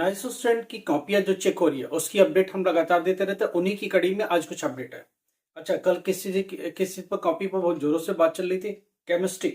एनआईएसओ student की कॉपियां जो चेक हो रही है उसकी अपडेट हम लगातार देते रहते हैं। उन्हीं की कड़ी में आज कुछ अपडेट है। अच्छा, कल किस चीज पर कॉपी पर बहुत जोरों से बात चल रही थी। केमिस्ट्री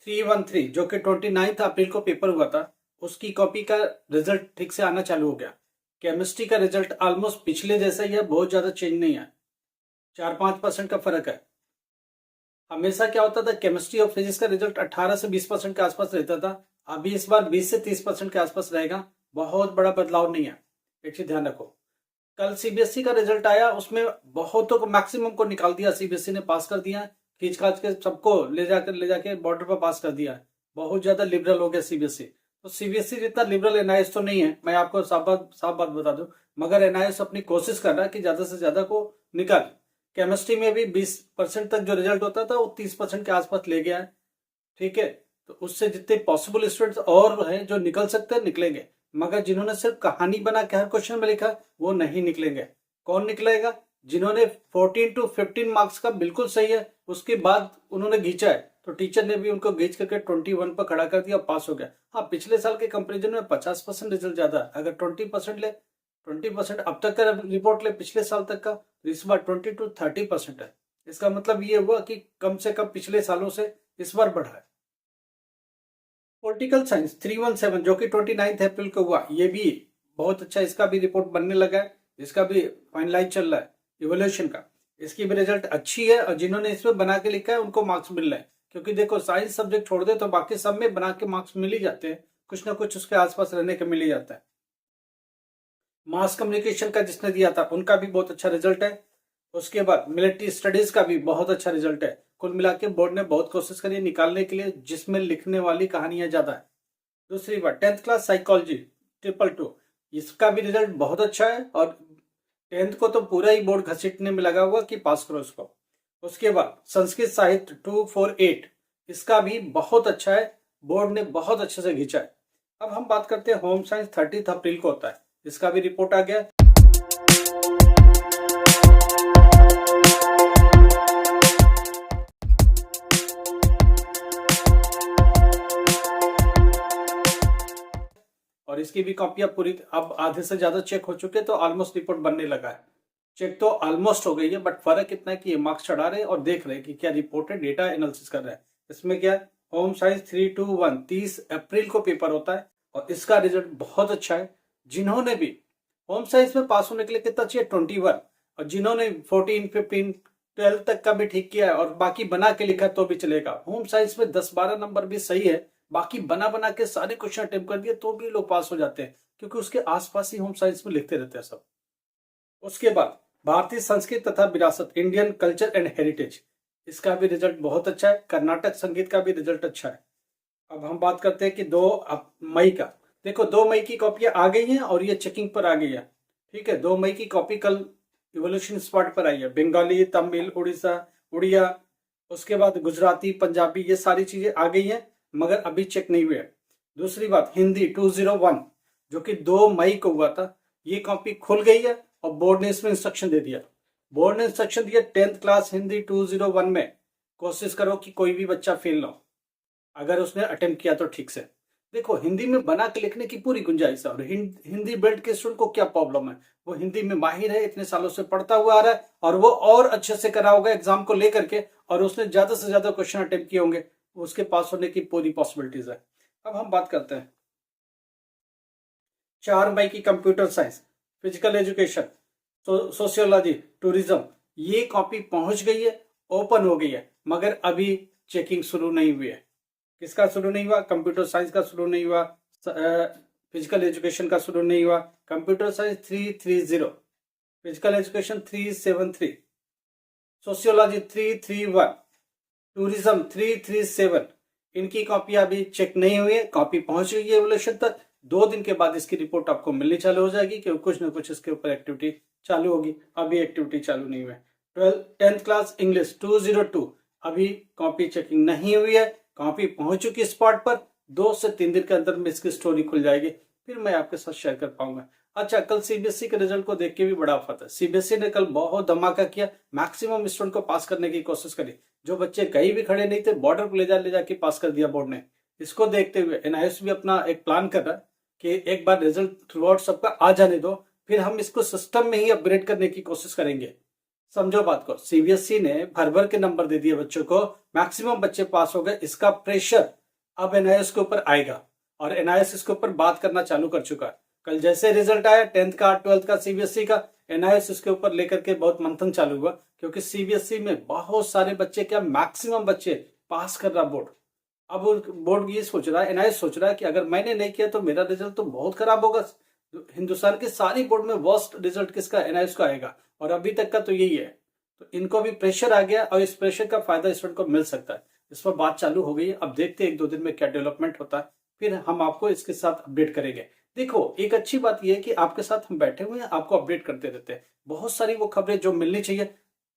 313 जो कि 29 अप्रैल को पेपर हुआ था, उसकी कॉपी का रिजल्ट ठीक से आना चालू हो गया। केमिस्ट्री का रिजल्ट ऑलमोस्ट पिछले जैसा ही है, बहुत ज्यादा चेंज नहीं है, 4-5% का फर्क है। हमेशा क्या होता था, केमिस्ट्री और फिजिक्स का रिजल्ट 18 से 20% के आसपास रहता था। अभी इस बार 20 से 30% के आसपास रहेगा। बहुत बड़ा बदलाव नहीं है, एक चीज ध्यान रखो। कल सीबीएसई का रिजल्ट आया, उसमें बहुतों को, मैक्सिमम को निकाल दिया। सीबीएसई ने पास कर दिया, खींच खाच के सबको ले जाके बॉर्डर पर पास कर दिया। बहुत ज्यादा लिबरल हो गया सीबीएसई। तो सीबीएसई जितना लिबरल एनआईएस तो नहीं है, मैं आपको साफ बात बता दूं। मगर एनआईएस अपनी कोशिश कर रहा है कि ज्यादा से ज्यादा को निकाल। केमिस्ट्री में भी 20% तक जो रिजल्ट होता था वो 30% के आसपास ले गया है। ठीक है, तो उससे जितने पॉसिबल स्टूडेंट्स और हैं जो निकल सकते हैं निकलेंगे, मगर जिन्होंने सिर्फ कहानी बना के हर क्वेश्चन में लिखा वो नहीं निकलेंगे। कौन निकलेगा? जिन्होंने 14 to 15 मार्क्स का बिल्कुल सही है, उसके बाद उन्होंने घींचा है, तो टीचर ने भी उनको घींच करके 21 पर खड़ा कर दिया, पास हो गया। हाँ, पिछले साल के कंपेरिजन में 50% रिजल्ट ज्यादा है। अगर 20% ले, 20% अब तक का रिपोर्ट ले पिछले साल तक का, तो इस बार 20 to 30% है। इसका मतलब ये हुआ कि कम से कम पिछले सालों से इस बार बढ़ा है। पॉलिटिकल साइंस 317 जो कि 29 अप्रैल को हुआ, ये भी बहुत अच्छा, इसका भी रिपोर्ट बनने लगा है। इसका भी फाइनलाइज चल रहा है इवोल्यूशन का। इसकी भी रिजल्ट अच्छी है, और जिन्होंने इसमें बना के लिखा है उनको मार्क्स मिल रहे हैं। क्योंकि देखो, साइंस सब्जेक्ट छोड़ दे तो बाकी सब में बना के मार्क्स मिल ही जाते हैं, कुछ ना कुछ उसके आसपास रहने का मिल ही जाता है। मास कम्युनिकेशन का जिसने दिया था उनका भी बहुत अच्छा रिजल्ट है। उसके बाद मिलिट्री स्टडीज का भी बहुत अच्छा रिजल्ट है। कुल मिला के बोर्ड ने बहुत कोशिश करी है निकालने के लिए जिसमें लिखने वाली कहानियां ज्यादा है। दूसरी बात, 10th क्लास साइकोलॉजी 222, इसका भी रिजल्ट बहुत अच्छा है, और 10th को तो पूरा ही बोर्ड घसीटने में लगा हुआ कि पास करो इसको। उसके बाद संस्कृत साहित्य 248, इसका भी बहुत अच्छा है, बोर्ड ने बहुत अच्छे से खींचा है। अब हम बात करते हैं होम साइंस 30 अप्रैल को होता है, इसका भी रिपोर्ट आ गया। और इसकी भी कॉपियां पूरी अब आधे से ज्यादा चेक हो चुके, तो ऑलमोस्ट रिपोर्ट बनने लगा है। चेक तो ऑलमोस्ट हो गई है, बट फर्क इतना है कि ये मार्क्स चढ़ा रहे हैं और देख रहे हैं कि क्या रिपोर्टेड डेटा एनालिसिस कर रहे हैं। इसमें क्या है, होम साइंस 321 30 अप्रैल को पेपर होता है, और इसका रिजल्ट बहुत अच्छा है। जिन्होंने भी होम साइंस में पास होने के लिए कितना चाहिए, 21, और जिन्होंने 14, 15, 12 तक का भी ठीक किया है और बाकी बना के लिखा तो भी चलेगा। होम साइंस में 10-12 नंबर भी सही है, बाकी बना बना के सारे क्वेश्चन अटेम्प्ट कर दिए तो भी लोग पास हो जाते हैं, क्योंकि उसके आसपास ही होम साइंस में लिखते रहते हैं सब। उसके बाद भारतीय संस्कृत तथा विरासत, इंडियन कल्चर एंड हेरिटेज, इसका भी रिजल्ट बहुत अच्छा है। कर्नाटक संगीत का भी रिजल्ट अच्छा है। अब हम बात करते हैं कि 2 मई का, देखो 2 मई की कॉपियां आ गई हैं और ये चेकिंग पर आ गई है। ठीक है, 2 मई की कॉपी कल इवोल्यूशन स्पॉट पर आई है। बंगाली, तमिल, उड़िया, उसके बाद गुजराती, पंजाबी, ये सारी चीजें आ गई हैं, मगर अभी चेक नहीं हुए। दूसरी बात, हिंदी 201 जो कि 2 मई को हुआ था, ये कॉपी खुल गई है और बोर्ड ने इसमें इंस्ट्रक्शन दे दिया। बोर्ड ने इंस्ट्रक्शन दिया 10th क्लास हिंदी 201 में कोशिश करो कि कोई भी बच्चा फेल ना हो, अगर उसने अटेम्प्ट किया तो ठीक से। देखो, हिंदी में बना के लिखने की पूरी गुंजाइश है, और हिंदी बेल्ट के स्टूडेंट को क्या प्रॉब्लम है, वो हिंदी में माहिर है, इतने सालों से पढ़ता हुआ आ रहा है, और वो और अच्छे से करा होगा एग्जाम को लेकर के, और उसने ज्यादा से ज्यादा क्वेश्चन अटेम्प्ट किए होंगे, उसके पास होने की पूरी पॉसिबिलिटीज है। अब हम बात करते हैं 4 मई की computer science, physical education, sociology, tourism, ये कॉपी पहुंच गई है, ओपन हो गई है, मगर अभी चेकिंग शुरू नहीं हुई है। किसका शुरू नहीं हुआ? कंप्यूटर साइंस का शुरू नहीं हुआ, फिजिकल एजुकेशन का शुरू नहीं हुआ। Computer science 330, physical education 373, sociology 331, tourism 337, इनकी कॉपी अभी चेक नहीं हुई है। कॉपी पहुंच गई है एवोल्यूशन तक, 2 दिन के बाद इसकी रिपोर्ट आपको मिलनी चालू हो जाएगी, क्योंकि कुछ ना कुछ इसके ऊपर एक्टिविटी चालू होगी। अभी एक्टिविटी चालू नहीं हुई है। 10th क्लास इंग्लिश 202, अभी कॉपी चेकिंग नहीं हुई है, कॉपी पहुंच चुकी स्पॉट पर। 2 से 3 दिन के अंदर में इसकी स्टोरी खुल जाएगी, फिर मैं आपके साथ शेयर कर पाऊंगा। अच्छा, कल सीबीएसई के रिजल्ट को देख के भी बड़ा फर्क है। सीबीएसई ने कल बहुत धमाका किया, मैक्सिमम स्टूडेंट को पास करने की कोशिश करी। जो बच्चे कहीं भी खड़े नहीं थे, बॉर्डर पर ले जाके पास कर दिया बोर्ड ने। इसको देखते हुए एनआईएस भी अपना एक प्लान कर रहा है कि एक बार रिजल्ट थ्रू आउट सबका आ जाने दो, फिर हम इसको सिस्टम में ही अपग्रेड करने की कोशिश करेंगे। समझो बात को, सीबीएसई ने भर भर के नंबर दे दिए बच्चों को, मैक्सिमम बच्चे पास हो गए, इसका प्रेशर अब एनआईएस के ऊपर आएगा और एनआईएस इसके ऊपर बात करना चालू कर चुका है। कल जैसे रिजल्ट आया 10th का 12th का सीबीएसई का, एनआईएस इसके ऊपर लेकर के बहुत मंथन चालू हुआ, क्योंकि सीबीएसई में बहुत सारे बच्चे, क्या मैक्सिमम बच्चे पास कर रहा बोर्ड। अब बोर्ड ये सोच रहा है, एनआईएस सोच रहा है कि अगर मैंने नहीं किया तो मेरा रिजल्ट तो बहुत खराब होगा। हिंदुस्तान की सारी बोर्ड में वर्स्ट रिजल्ट किसका, एनआईएस का आएगा, और अभी तक का तो यही है। तो इनको भी प्रेशर आ गया और इस प्रेशर का फायदा स्टूडेंट को मिल सकता है। इस पर बात चालू हो गई है, अब देखते हैं 1-2 दिन में क्या डेवलपमेंट होता है, फिर हम आपको इसके साथ अपडेट करेंगे। देखो, एक अच्छी बात यह है कि आपके साथ हम बैठे हुए हैं, आपको अपडेट करते रहते हैं। बहुत सारी वो खबरें जो मिलनी चाहिए,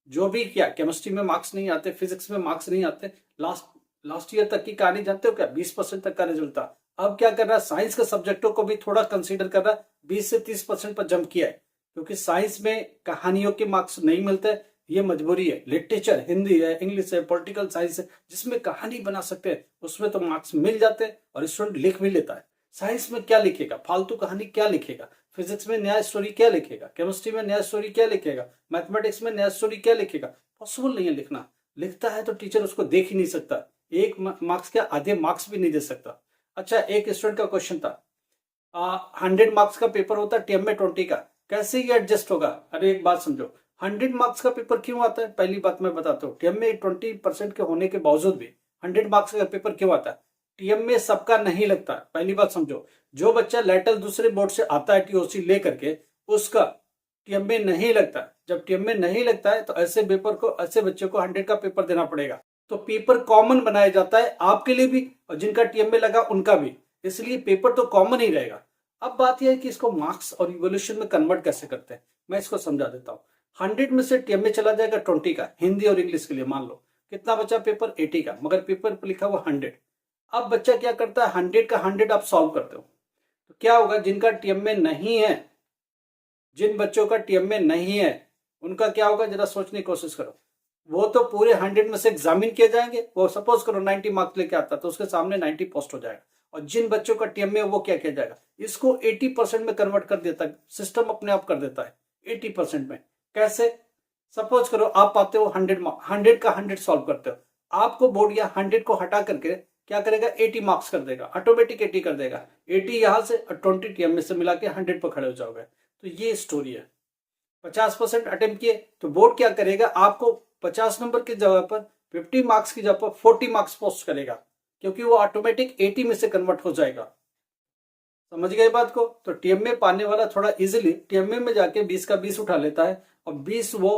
जो भी, क्या केमिस्ट्री में मार्क्स नहीं आते, फिजिक्स में मार्क्स नहीं आते, लास्ट ईयर तक की कहानी जानते हो क्या, 20% तक का रिजल्ट था। अब क्या कर रहा है, साइंस के सब्जेक्टों को भी थोड़ा कंसीडर कर रहा है, 20 से 30% पर जंप किया है, क्योंकि साइंस में कहानियों के मार्क्स नहीं मिलते, ये मजबूरी है। लिटरेचर, हिंदी है, इंग्लिश है, पॉलिटिकल साइंस है, जिसमें कहानी बना सकते हैं, उसमें तो मार्क्स मिल जाते हैं और स्टूडेंट लिख भी लेता है। साइंस में क्या लिखेगा, फालतू कहानी क्या लिखेगा, फिजिक्स में नया स्टोरी क्या लिखेगा, केमिस्ट्री में नया स्टोरी क्या लिखेगा, मैथमेटिक्स में नया स्टोरी क्या लिखेगा, पॉसिबल नहीं है लिखना। लिखता है तो टीचर उसको देख ही नहीं सकता, एक मार्क्स के आधे मार्क्स भी नहीं दे सकता। अच्छा, एक स्टूडेंट का क्वेश्चन था, 100 मार्क्स का पेपर होता है, टीएम में 20 का, कैसे ये एडजस्ट होगा। अरे एक बात समझो, 100 मार्क्स का पेपर क्यों आता है, पहली बात मैं बताता हूँ। टीएम में 20% के होने के बावजूद भी 100 मार्क्स का पेपर क्यों आता है। टीएम में सबका नहीं लगता, पहली बात समझो। जो बच्चा लेटरल दूसरे बोर्ड से आता है टीओसी लेकर के, उसका टीएम में नहीं लगता। जब टीएम में नहीं लगता है तो ऐसे बच्चे को 100 का पेपर देना पड़ेगा। तो पेपर कॉमन बनाया जाता है आपके लिए भी और जिनका टीएम में लगा उनका भी, इसलिए पेपर तो कॉमन ही रहेगा। अब बात यह है कि इसको मार्क्स और इवोल्यूशन में कन्वर्ट कैसे करते हैं, मैं इसको समझा देता हूँ। 100 में से टीएम में चला जाएगा 20 का, हिंदी और इंग्लिश के लिए मान लो कितना बचा पेपर, 80 का, मगर पेपर पर लिखा हुआ 100। अब बच्चा क्या करता है, 100 का 100 आप सॉल्व करते हो, तो क्या होगा, जिनका टीएम में नहीं है, जिन बच्चों का टीएम में नहीं है, उनका क्या होगा, जरा सोचने की कोशिश करो। वो तो पूरे 100 में से एग्जामिन किए जाएंगे। वो सपोज करो 90 मार्क्स लेके आता तो उसके सामने 90 पोस्ट हो जाएगा, और जिन बच्चों का टीएम में वो क्या किया जाएगा, इसको 80% में कन्वर्ट कर देता है सिस्टम, अपने आप कर देता है 80% में। कैसे, सपोज करो आप पाते हो 100 का 100 सॉल्व करते हो, आपको बोर्ड या 100 को हटा करके क्या करेगा, 80 मार्क्स कर देगा, ऑटोमेटिक 80 कर देगा। 80 यहां से और 20 टीएम में से मिला के 100 पर खड़े हो जाओगे। तो ये स्टोरी है। 50% अटेम्प्ट किए तो बोर्ड क्या करेगा, आपको 50 नंबर की जगह पर 50 मार्क्स की जगह पर 40 मार्क्स पोस्ट करेगा, क्योंकि वो ऑटोमेटिक 80 में से कन्वर्ट हो जाएगा। समझ गए बात को। तो टीएमए पाने वाला थोड़ा इजीली टीएमए में जाके 20 का 20 उठा लेता है, और 20 वो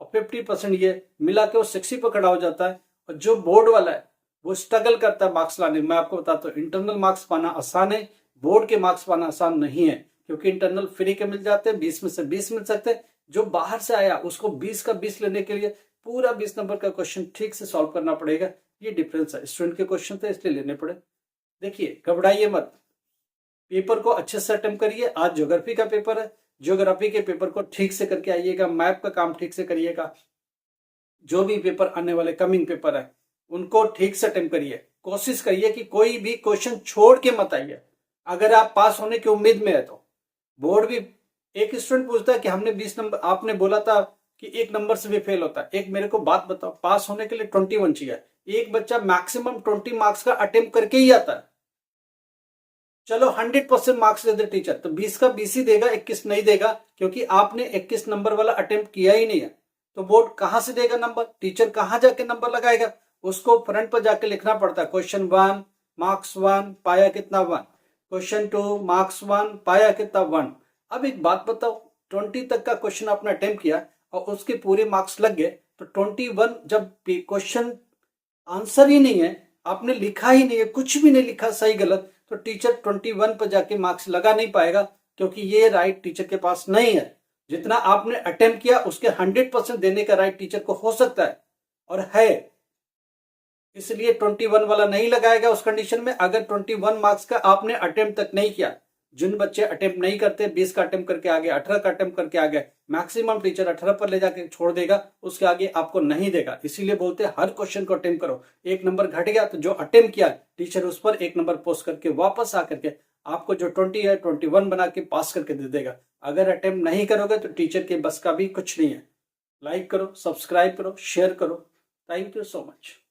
और 50% ये मिला के वो 60 पर खड़ा हो जाता है। और जो बोर्ड वाला है वो स्ट्रगल करता है मार्क्स लाने में। मैं आपको बताता हूँ, इंटरनल मार्क्स पाना आसान है, बोर्ड के मार्क्स पाना आसान नहीं है, क्योंकि इंटरनल फ्री के मिल जाते हैं, 20 में से 20 मिल सकते हैं। जो बाहर से आया उसको 20 का 20 लेने के लिए पूरा 20 नंबर का क्वेश्चन ठीक से सॉल्व करना पड़ेगा। ये डिफरेंस है, स्टूडेंट के क्वेश्चन थे इसलिए लेने पड़े। देखिए, घबराइए मत, पेपर को अच्छे से अटेम्प्ट करिए। आज ज्योग्राफी का पेपर है, ज्योग्राफी के पेपर को ठीक से करके आइएगा, मैप का काम ठीक से करिएगा। जो भी पेपर आने वाले कमिंग पेपर है उनको ठीक से अटेम्प्ट करिए। कोशिश करिए कि कोई भी क्वेश्चन छोड़ के मत आइए। अगर आप पास होने की उम्मीद में है तो बोर्ड भी, एक स्टूडेंट पूछता है कि हमने 20 नंबर, आपने बोला था कि 1 नंबर से भी फेल होता है। एक मेरे को बात बताओ, पास होने के लिए 21 चाहिए, एक बच्चा मैक्सिमम 20 मार्क्स का अटेम्प्ट करके ही आता है। चलो 100% मार्क्स दे दे टीचर, तो 20 का 20 ही देगा, 21 नहीं देगा, क्योंकि आपने 21 नंबर वाला अटेम्प्ट किया ही नहीं है। तो बोर्ड कहां से देगा नंबर, टीचर कहां जाके नंबर लगाएगा, उसको फ्रंट पर जाके लिखना पड़ता है। क्वेश्चन 1 मार्क्स 1 पाया कितना 1, क्वेश्चन 2 मार्क्स 1 पाया कितना 1। अब एक बात बताओ, 20 तक का क्वेश्चन आपने अटेम्प्ट किया और उसके पूरे मार्क्स लग गए, तो 21 जब क्वेश्चन आंसर ही नहीं है, आपने लिखा ही नहीं है, कुछ भी नहीं लिखा सही गलत, तो टीचर 21 पर जाके मार्क्स लगा नहीं पाएगा, क्योंकि ये राइट टीचर के पास नहीं है। जितना आपने अटेम्प्ट किया उसके 100% देने का राइट टीचर को हो सकता है और है, इसलिए 21 वाला नहीं लगाएगा उस कंडीशन में। अगर 21 मार्क्स का आपने अटेम्प्ट तक नहीं किया, जिन बच्चे अटेम्प्ट नहीं करते, 20 का अटेम्प्ट करके आ गए, 18 का अटेम्प्ट करके आ गए, मैक्सिमम टीचर 18 पर ले जाके छोड़ देगा, उसके आगे आपको नहीं देगा। इसीलिए बोलते हैं हर क्वेश्चन को अटेम्प्ट करो। 1 नंबर घट गया तो जो अटेम्प्ट किया टीचर उस पर 1 नंबर पोस्ट करके वापस आकर के आपको जो 20 है 21 बना के पास करके दे देगा। अगर अटेम्प्ट नहीं करोगे तो टीचर के बस का भी कुछ नहीं है। लाइक करो, सब्सक्राइब करो, शेयर करो। Thank you so much.